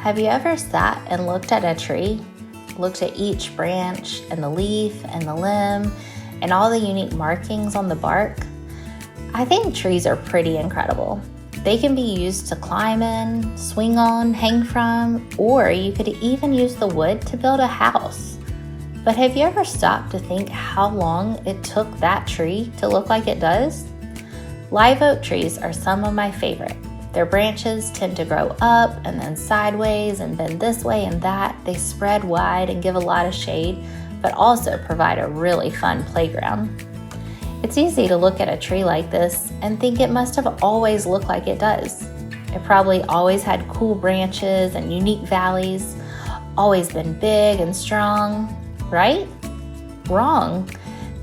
Have you ever sat and looked at a tree? Looked at each branch and the leaf and the limb and all the unique markings on the bark? I think trees are pretty incredible. They can be used to climb in, swing on, hang from, or you could even use the wood to build a house. But have you ever stopped to think how long it took that tree to look like it does? Live oak trees are some of my favorite. Their branches tend to grow up and then sideways and bend this way and that. They spread wide and give a lot of shade, but also provide a really fun playground. It's easy to look at a tree like this and think it must have always looked like it does. It probably always had cool branches and unique valleys, always been big and strong, right? Wrong.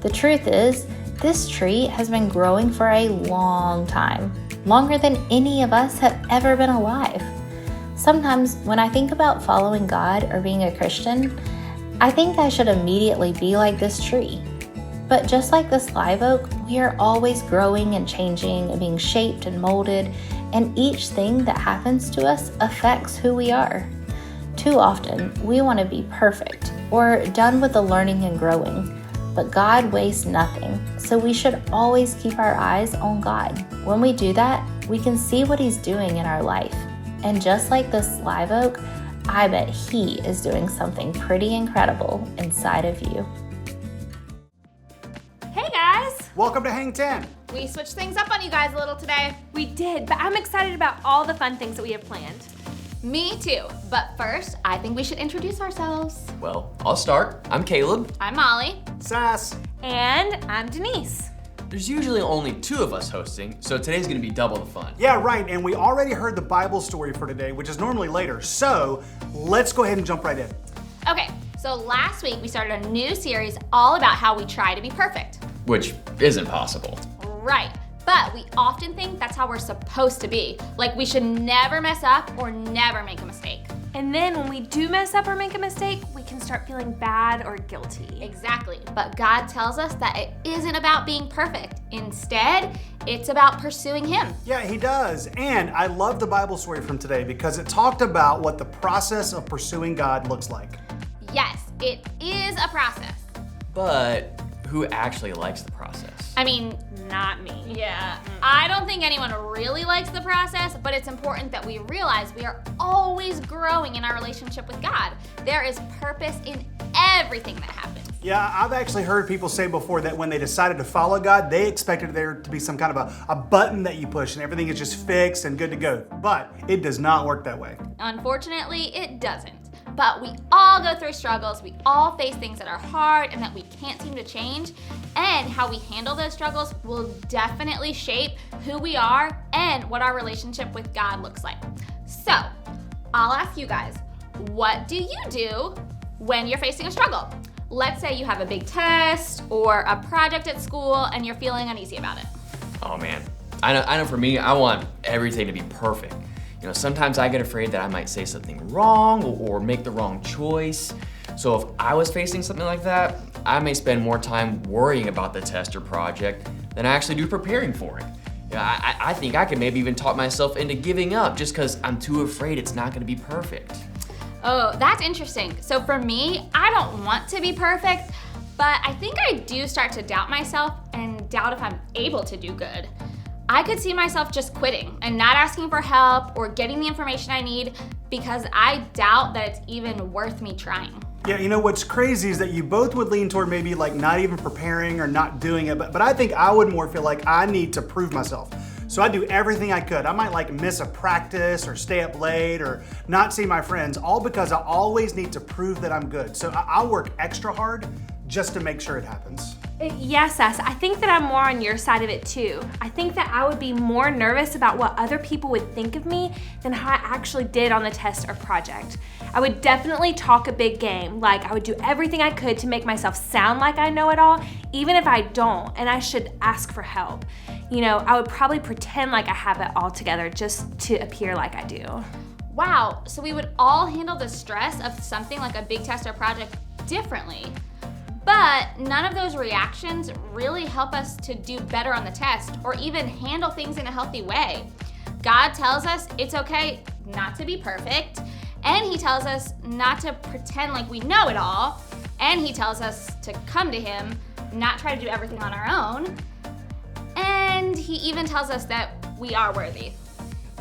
The truth is, this tree has been growing for a long time. Longer than any of us have ever been alive. Sometimes when I think about following God or being a Christian, I think I should immediately be like this tree. But just like this live oak, we are always growing and changing and being shaped and molded, and each thing that happens to us affects who we are. Too often, we want to be perfect or done with the learning and growing. But God wastes nothing, so we should always keep our eyes on God. When we do that, we can see what He's doing in our life. And just like this live oak, I bet He is doing something pretty incredible inside of you. Hey guys! Welcome to Hang 10. We switched things up on you guys a little today. We did, but I'm excited about all the fun things that we have planned. Me too, but first, I think we should introduce ourselves. Well, I'll start. I'm Caleb. I'm Molly. Sass. And I'm Denise. There's usually only two of us hosting, so today's gonna be double the fun. Yeah, right, and we already heard the Bible story for today, which is normally later, so let's go ahead and jump right in. Okay, so last week we started a new series all about how we try to be perfect. Which isn't possible. Right, but we often think that's how we're supposed to be. Like we should never mess up or never make a mistake. And then when we do mess up or make a mistake, we can start feeling bad or guilty. Exactly, but God tells us that it isn't about being perfect. Instead, it's about pursuing Him. Yeah, He does, and I love the Bible story from today because it talked about what the process of pursuing God looks like. Yes, it is a process. But who actually likes the process? I mean, Not me. yeah, I don't think anyone really likes the process, but it's important that we realize we are always growing in our relationship with God. There is purpose in everything that happens. Yeah, I've actually heard people say before that when they decided to follow God, they expected there to be some kind of a button that you push and everything is just fixed and good to go. But it does not work that way. Unfortunately, it doesn't. But we all go through struggles, we all face things that are hard and that we can't seem to change, and how we handle those struggles will definitely shape who we are and what our relationship with God looks like. So, I'll ask you guys, what do you do when you're facing a struggle? Let's say you have a big test or a project at school and you're feeling uneasy about it. Oh man, I know for me, I want everything to be perfect. You know, sometimes I get afraid that I might say something wrong or make the wrong choice. So if I was facing something like that, I may spend more time worrying about the test or project than I actually do preparing for it. Yeah, I think I could maybe even talk myself into giving up just because I'm too afraid it's not gonna be perfect. Oh, that's interesting. So for me, I don't want to be perfect, but I think I do start to doubt myself and doubt if I'm able to do good. I could see myself just quitting and not asking for help or getting the information I need because I doubt that it's even worth me trying. Yeah, you know what's crazy is that you both would lean toward maybe like not even preparing or not doing it, but I think I would more feel like I need to prove myself. So I do everything I could. I might like miss a practice or stay up late or not see my friends, all because I always need to prove that I'm good. So I'll work extra hard just to make sure it happens. Yes, Sass, I think that I'm more on your side of it too. I think that I would be more nervous about what other people would think of me than how I actually did on the test or project. I would definitely talk a big game, like I would do everything I could to make myself sound like I know it all, even if I don't, and I should ask for help. You know, I would probably pretend like I have it all together just to appear like I do. Wow, so we would all handle the stress of something like a big test or project differently. But none of those reactions really help us to do better on the test or even handle things in a healthy way. God tells us it's okay not to be perfect, And he tells us not to pretend like we know it all. And he tells us to come to him, not try to do everything on our own. And he even tells us that we are worthy.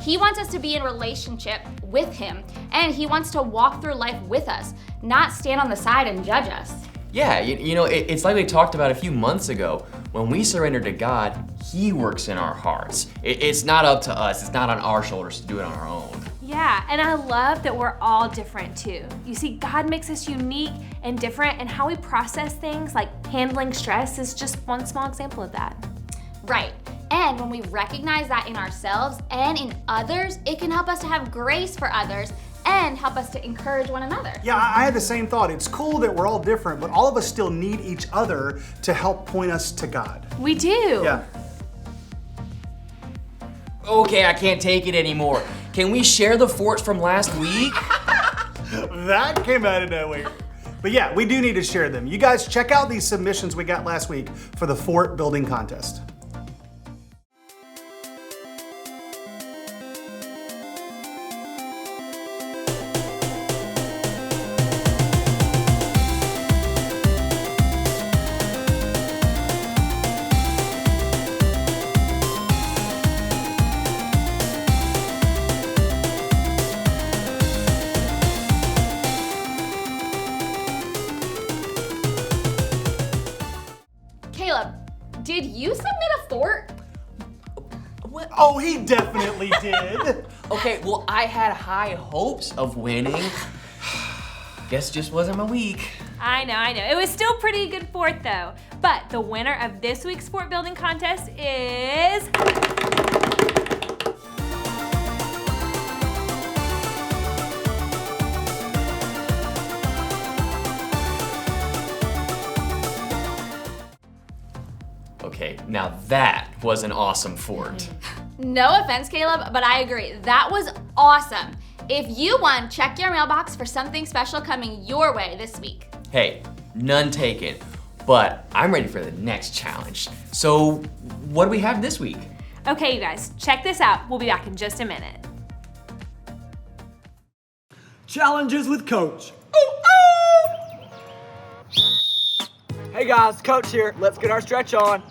He wants us to be in relationship with him, and he wants to walk through life with us, not stand on the side and judge us. Yeah, it's like we talked about a few months ago. When we surrender to God, he works in our hearts. It's not up to us. It's not on our shoulders to do it on our own. Yeah, and I love that we're all different too. You see, God makes us unique and different, and how we process things like handling stress is just one small example of that. Right. And when we recognize that in ourselves and in others, it can help us to have grace for others and help us to encourage one another. Yeah, I had the same thought. It's cool that we're all different, but all of us still need each other to help point us to God. We do. Yeah. Okay, I can't take it anymore. Can we share the forts from last week? That came out of nowhere. But yeah, we do need to share them. You guys check out these submissions we got last week for the fort building contest. Caleb, did you submit a fort? What? Oh, he definitely did. Okay, well, I had high hopes of winning. Guess just wasn't my week. I know. It was still pretty good fort though. But the winner of this week's fort building contest is... Okay, now that was an awesome fort. No offense, Caleb, but I agree. That was awesome. If you won, check your mailbox for something special coming your way this week. Hey, none taken, but I'm ready for the next challenge. So, what do we have this week? Okay, you guys, check this out. We'll be back in just a minute. Challenges with Coach. Hey guys, Coach here. Let's get our stretch on.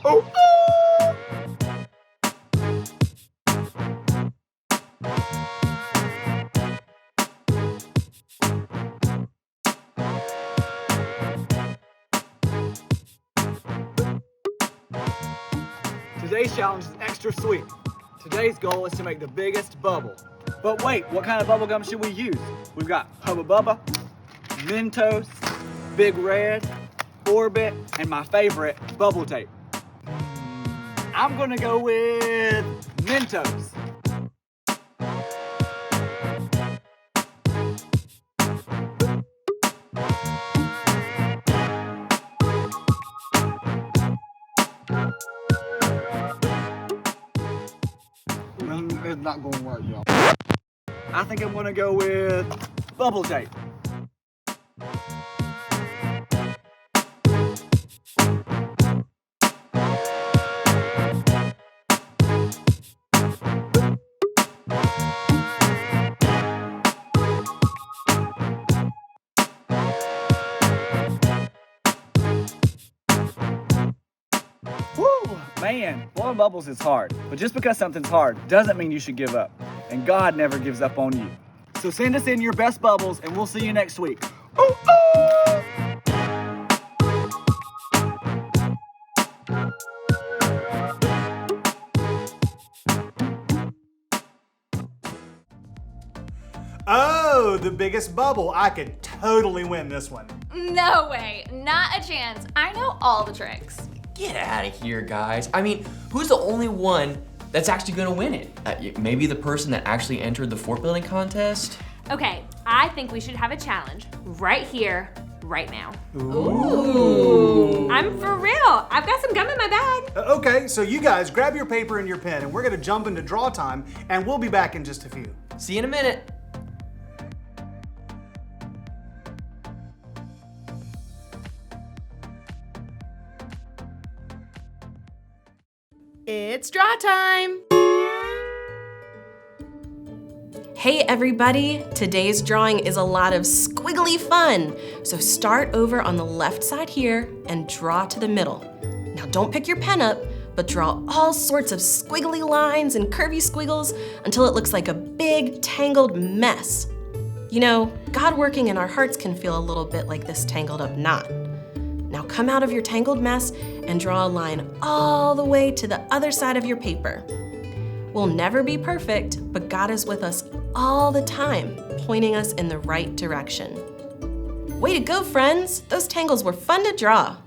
Today's challenge is extra sweet. Today's goal is to make the biggest bubble. But wait, what kind of bubble gum should we use? We've got Hubba Bubba, Mentos, Big Red, Orbit, and my favorite, Bubble Tape. I'm gonna go with Mentos. It's not gonna work, y'all. I think I'm gonna go with Bubble Tape. Man, blowing bubbles is hard, but just because something's hard doesn't mean you should give up. And God never gives up on you. So send us in your best bubbles and we'll see you next week. Oh, the biggest bubble. I could totally win this one. No way, not a chance. I know all the tricks. Get out of here, guys. I mean, who's the only one that's actually gonna win it? Maybe the person that actually entered the fort building contest? Okay, I think we should have a challenge right here, right now. Ooh. I'm for real. I've got some gum in my bag. Okay, so you guys grab your paper and your pen, and we're gonna jump into draw time, and we'll be back in just a few. See you in a minute. It's draw time! Hey everybody! Today's drawing is a lot of squiggly fun. So start over on the left side here and draw to the middle. Now don't pick your pen up, but draw all sorts of squiggly lines and curvy squiggles until it looks like a big tangled mess. You know, God working in our hearts can feel a little bit like this tangled up knot. Now come out of your tangled mess and draw a line all the way to the other side of your paper. We'll never be perfect, but God is with us all the time, pointing us in the right direction. Way to go, friends! Those tangles were fun to draw.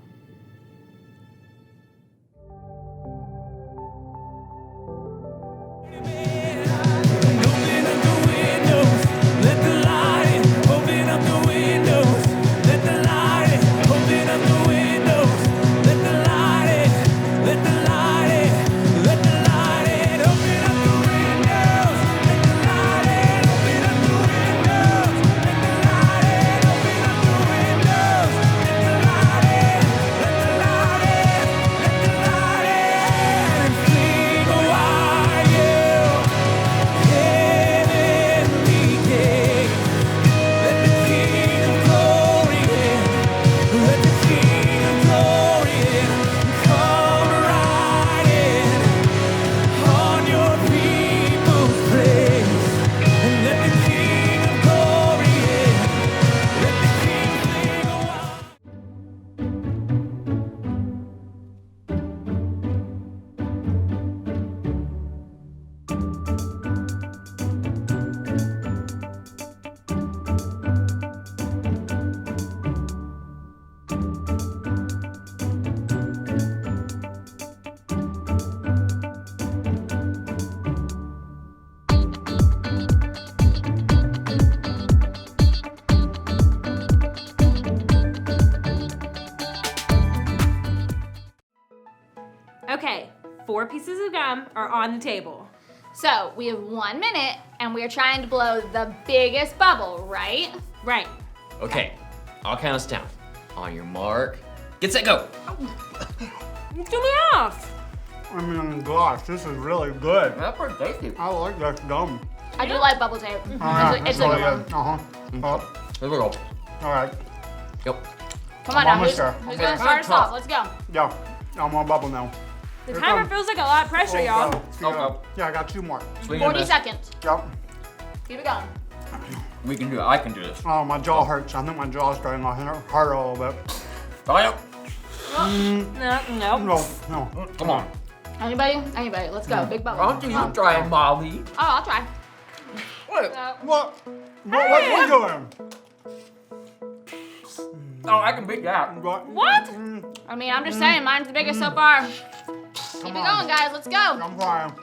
Okay, 4 pieces of gum are on the table. So we have 1 minute and we're trying to blow the biggest bubble, right? Right. Okay, I'll count us down. On your mark, get set, go. You threw me off. I mean, gosh, this is really good. That's pretty tasty. I like that gum. I do like bubble tape. It's a good one. Here we go. All right. Yep. Come on I'm now, almost who's there. gonna start us off? Let's go. Yeah, I'm on bubble now. The Here timer comes. feels like a lot of pressure, y'all. Go, go. Yeah, I got 2 more. Swing 40 and miss. seconds. Yep. Keep it going. We can do it. I can do this. Oh, my jaw hurts. I think my jaw's starting to hurt a little bit. Fire up. No. No. Come on. Anybody? Anybody? Let's go. Big bubble. Why don't you try it, Molly? Oh, I'll try. Wait. What are you doing? Oh, I can beat that. What? I mean, I'm just saying, mine's the biggest so far. Keep it going, guys. Let's go. I'm trying.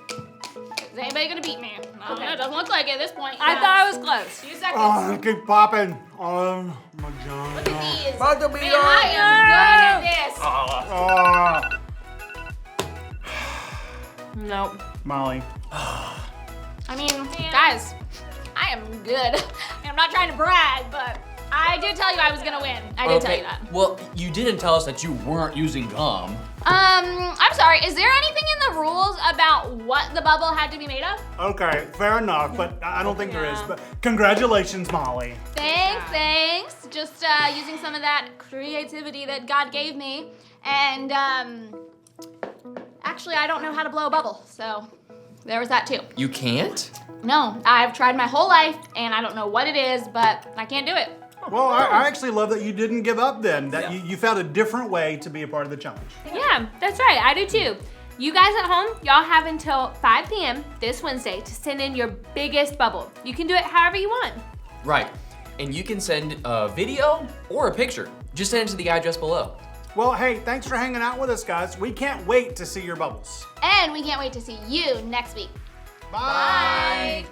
Is anybody gonna beat me? No, it doesn't look like it at this point. I thought I was close. 2 seconds. Oh, I keep popping. Oh, my jaw. Look at these. About to be Man, I am good at this. Oh, Nope. Molly. I mean, guys, I am good. And I'm not trying to brag, but I did tell you I was gonna win. I did tell you that. Well, you didn't tell us that you weren't using gum. I'm sorry. Is there anything in the rules about what the bubble had to be made of? Okay, fair enough, but I don't think there is. But congratulations, Molly. Thanks. Just using some of that creativity that God gave me. And actually, I don't know how to blow a bubble, so there was that too. You can't? No, I've tried my whole life, and I don't know what it is, but I can't do it. Well, I actually love that you didn't give up then, that you found a different way to be a part of the challenge. Yeah, that's right. I do too. You guys at home, y'all have until 5 p.m. this Wednesday to send in your biggest bubble. You can do it however you want. Right. And you can send a video or a picture. Just send it to the address below. Well, hey, thanks for hanging out with us, guys. We can't wait to see your bubbles. And we can't wait to see you next week. Bye. Bye.